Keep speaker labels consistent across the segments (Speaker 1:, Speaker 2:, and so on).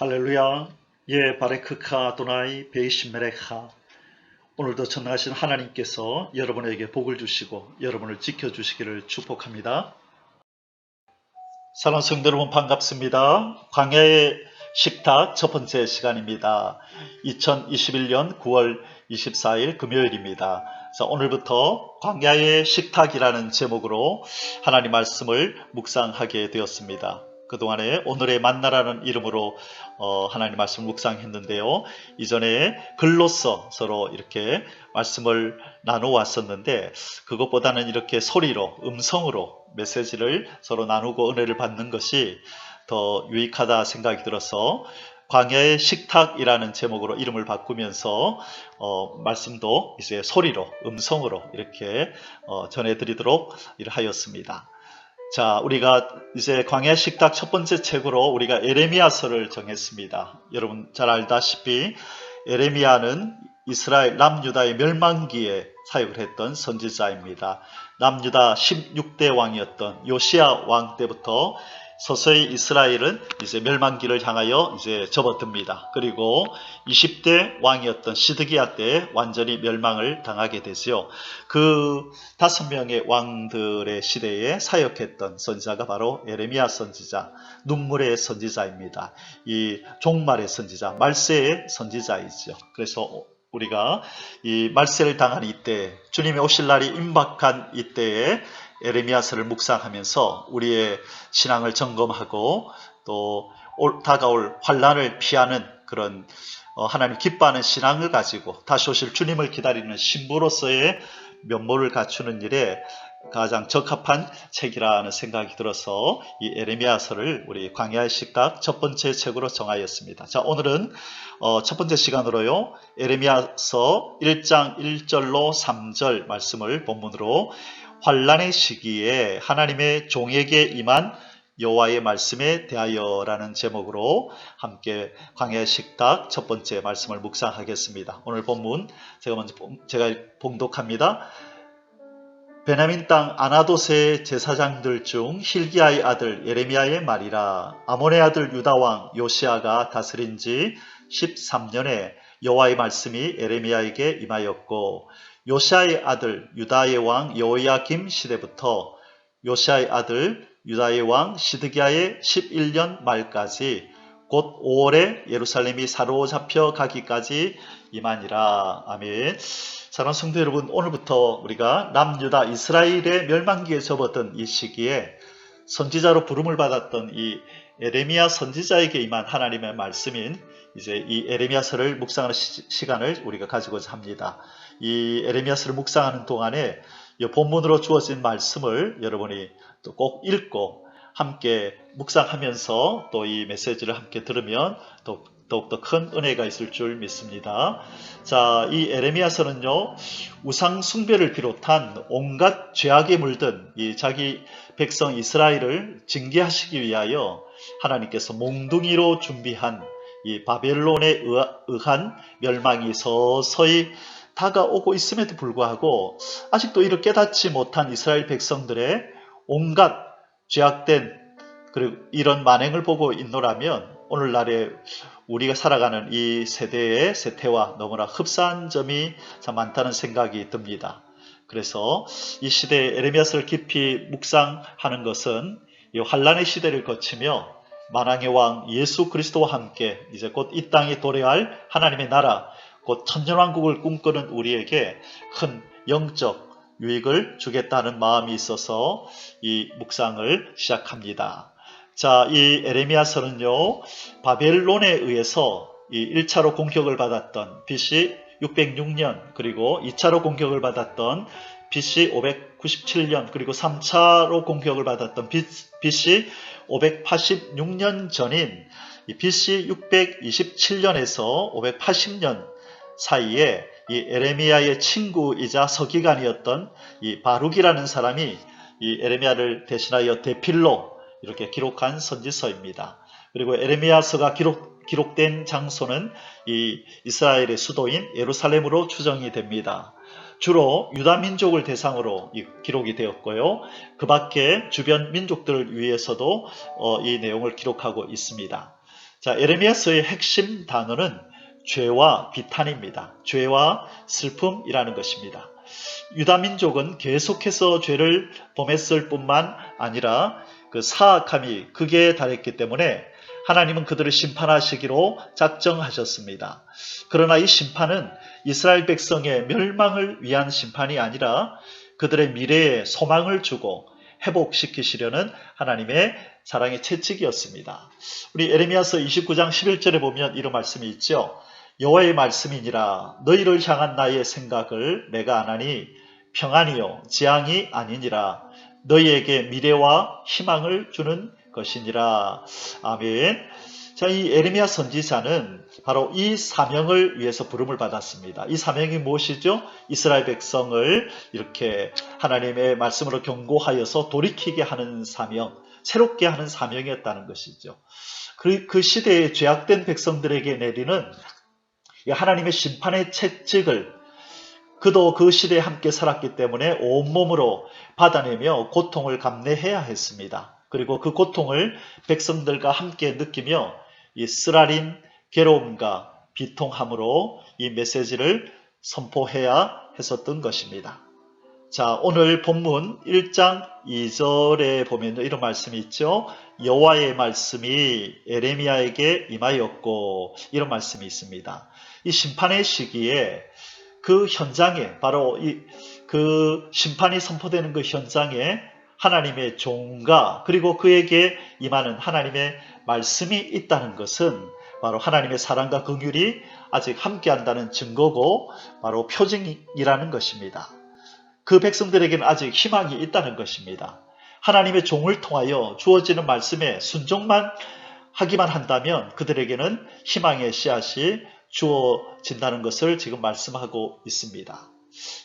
Speaker 1: 할렐루야. 예, 바레크카 아도나이 베이시메레카. 오늘도 전능하신 하나님께서 여러분에게 복을 주시고 여러분을 지켜주시기를 축복합니다. 사랑하는 성도 여러분, 반갑습니다. 광야의 식탁 첫 번째 시간입니다. 2021년 9월 24일 금요일입니다. 자, 오늘부터 광야의 식탁이라는 제목으로 하나님 말씀을 묵상하게 되었습니다. 그동안에 오늘의 만나라는 이름으로 하나님 말씀을 묵상했는데요. 이전에 글로써 서로 이렇게 말씀을 나누어 왔었는데, 그것보다는 이렇게 소리로, 음성으로 메시지를 서로 나누고 은혜를 받는 것이 더 유익하다 생각이 들어서 광야의 식탁이라는 제목으로 이름을 바꾸면서 말씀도 이제 소리로, 음성으로 이렇게 전해드리도록 하였습니다. 자, 우리가 이제 광야 식탁 첫 번째 책으로 우리가 에레미야서를 정했습니다. 여러분 잘 알다시피 에레미야는 이스라엘 남유다의 멸망기에 사역을 했던 선지자입니다. 남유다 16대 왕이었던 요시야 왕 때부터 서서히 이스라엘은 이제 멸망기를 향하여 이제 접어듭니다. 그리고 20대 왕이었던 시드기야 때 완전히 멸망을 당하게 되죠. 그 5명의 왕들의 시대에 사역했던 선지자가 바로 에레미야 선지자, 눈물의 선지자입니다. 이 종말의 선지자, 말세의 선지자이죠. 그래서 우리가 이 말세를 당한 이때, 주님이 오실 날이 임박한 이때에 에레미야서를 묵상하면서 우리의 신앙을 점검하고 또 다가올 환난을 피하는 그런 하나님 기뻐하는 신앙을 가지고 다시 오실 주님을 기다리는 신부로서의 면모를 갖추는 일에 가장 적합한 책이라는 생각이 들어서 이 에레미야서를 우리 광야의 식탁 첫 번째 책으로 정하였습니다. 자, 오늘은 첫 번째 시간으로요, 에레미야서 1장 1절로 3절 말씀을 본문으로 환난의 시기에 하나님의 종에게 임한 여호와의 말씀에 대하여라는 제목으로 함께 광야의 식탁 첫 번째 말씀을 묵상하겠습니다. 오늘 본문 제가 봉독합니다. 베냐민 땅 아나돗의 제사장들 중 hil기야의 아들 예레미야의 말이라. 아몬의 아들 유다 왕 요시야가 다스린 지 13년에 여호와의 말씀이 예레미야에게 임하였고, 요시야의 아들 유다의 왕 여호야김 시대부터 요시야의 아들 유다의 왕 시드기야의 11년 말까지 곧 5월에 예루살렘이 사로잡혀 가기까지 임하니라. 아멘. 사랑하는 성도 여러분, 오늘부터 우리가 남유다 이스라엘의 멸망기에 접어든 이 시기에 선지자로 부름을 받았던 이 에레미야 선지자에게 임한 하나님의 말씀인 이제 이 에레미야서를 묵상하는 시간을 우리가 가지고자 합니다. 이 에레미야서를 묵상하는 동안에 이 본문으로 주어진 말씀을 여러분이 또 꼭 읽고 함께 묵상하면서 또 이 메시지를 함께 들으면 더욱더 큰 은혜가 있을 줄 믿습니다. 자, 이 에레미야서는요, 우상 숭배를 비롯한 온갖 죄악에 물든 이 자기 백성 이스라엘을 징계하시기 위하여 하나님께서 몽둥이로 준비한 이 바벨론에 의한 멸망이 서서히 다가오고 있음에도 불구하고 아직도 이를 깨닫지 못한 이스라엘 백성들의 온갖 죄악된 그리고 이런 만행을 보고 있노라면 오늘날에 우리가 살아가는 이 세대의 세태와 너무나 흡사한 점이 참 많다는 생각이 듭니다. 그래서 이 시대에 에레미야서를 깊이 묵상하는 것은 이 환난의 시대를 거치며 만왕의 왕 예수 그리스도와 함께 이제 곧 이 땅에 도래할 하나님의 나라, 곧 천년왕국을 꿈꾸는 우리에게 큰 영적 유익을 주겠다는 마음이 있어서 이 묵상을 시작합니다. 자, 이 에레미야서는요, 바벨론에 의해서 이 1차로 공격을 받았던 BC 606년, 그리고 2차로 공격을 받았던 BC 597년, 그리고 3차로 공격을 받았던 BC 586년 전인 이 BC 627년에서 580년 사이에 이 에레미야의 친구이자 서기관이었던 이 바룩이라는 사람이 이 에레미야를 대신하여 대필로 이렇게 기록한 선지서입니다. 그리고 에레미야서가 기록된 장소는 이 이스라엘의 수도인 예루살렘으로 추정이 됩니다. 주로 유다 민족을 대상으로 기록이 되었고요. 그 밖에 주변 민족들을 위해서도 이 내용을 기록하고 있습니다. 자, 에레미야서의 핵심 단어는 죄와 비탄입니다. 죄와 슬픔이라는 것입니다. 유다민족은 계속해서 죄를 범했을 뿐만 아니라 그 사악함이 극에 달했기 때문에 하나님은 그들을 심판하시기로 작정하셨습니다. 그러나 이 심판은 이스라엘 백성의 멸망을 위한 심판이 아니라 그들의 미래에 소망을 주고 회복시키시려는 하나님의 사랑의 채찍이었습니다. 우리 에레미야서 29장 11절에 보면 이런 말씀이 있죠. 여호와의 말씀이니라 너희를 향한 나의 생각을 내가 아나니 평안이요 재앙이 아니니라 너희에게 미래와 희망을 주는 것이니라. 아멘. 자, 이 에레미야 선지자는 바로 이 사명을 위해서 부름을 받았습니다. 이 사명이 무엇이죠? 이스라엘 백성을 이렇게 하나님의 말씀으로 경고하여서 돌이키게 하는 사명, 새롭게 하는 사명이었다는 것이죠. 그 시대에 죄악된 백성들에게 내리는 하나님의 심판의 채찍을 그도 그 시대에 함께 살았기 때문에 온몸으로 받아내며 고통을 감내해야 했습니다. 그리고 그 고통을 백성들과 함께 느끼며 이 쓰라린 괴로움과 비통함으로 이 메시지를 선포해야 했었던 것입니다. 자, 오늘 본문 1장 2절에 보면 이런 말씀이 있죠. 여호와의 말씀이 에레미야에게 임하였고 이런 말씀이 있습니다. 이 심판의 시기에 그 현장에 바로 그 심판이 선포되는 그 현장에 하나님의 종과 그리고 그에게 임하는 하나님의 말씀이 있다는 것은 바로 하나님의 사랑과 긍휼이 아직 함께한다는 증거고 바로 표징이라는 것입니다. 그 백성들에게는 아직 희망이 있다는 것입니다. 하나님의 종을 통하여 주어지는 말씀에 순종만 하기만 한다면 그들에게는 희망의 씨앗이 주어진다는 것을 지금 말씀하고 있습니다.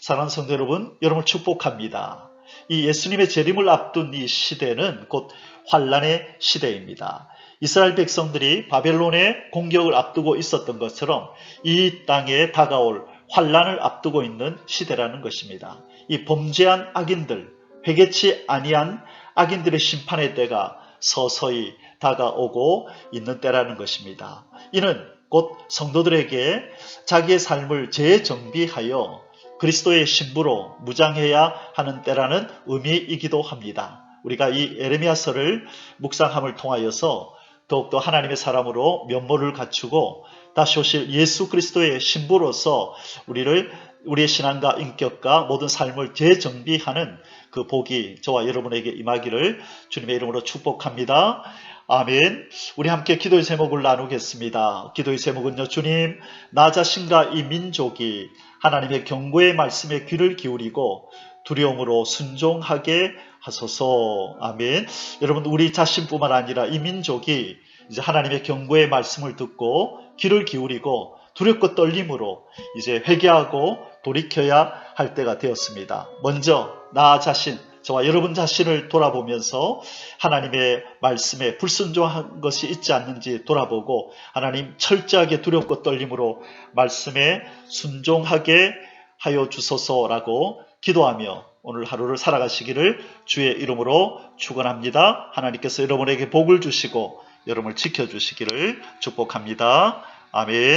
Speaker 1: 사랑하는 성도 여러분, 여러분을 축복합니다. 이 예수님의 재림을 앞둔 이 시대는 곧 환란의 시대입니다. 이스라엘 백성들이 바벨론의 공격을 앞두고 있었던 것처럼 이 땅에 다가올 환란을 앞두고 있는 시대라는 것입니다. 이 범죄한 악인들, 회개치 아니한 악인들의 심판의 때가 서서히 다가오고 있는 때라는 것입니다. 이는 곧 성도들에게 자기의 삶을 재정비하여 그리스도의 신부로 무장해야 하는 때라는 의미이기도 합니다. 우리가 이 에레미야서를 묵상함을 통하여서 더욱더 하나님의 사람으로 면모를 갖추고 다시 오실 예수 그리스도의 신부로서 우리의 신앙과 인격과 모든 삶을 재정비하는 그 복이 저와 여러분에게 임하기를 주님의 이름으로 축복합니다. 아멘. 우리 함께 기도의 제목을 나누겠습니다. 기도의 제목은요. 주님, 나 자신과 이 민족이 하나님의 경고의 말씀에 귀를 기울이고 두려움으로 순종하게 하소서. 아멘. 여러분, 우리 자신뿐만 아니라 이 민족이 이제 하나님의 경고의 말씀을 듣고 귀를 기울이고 두렵고 떨림으로 이제 회개하고 돌이켜야 할 때가 되었습니다. 먼저 나 자신, 저와 여러분 자신을 돌아보면서 하나님의 말씀에 불순종한 것이 있지 않는지 돌아보고 하나님 철저하게 두렵고 떨림으로 말씀에 순종하게 하여 주소서라고 기도하며 오늘 하루를 살아가시기를 주의 이름으로 축원합니다. 하나님께서 여러분에게 복을 주시고 여러분을 지켜주시기를 축복합니다. 아멘.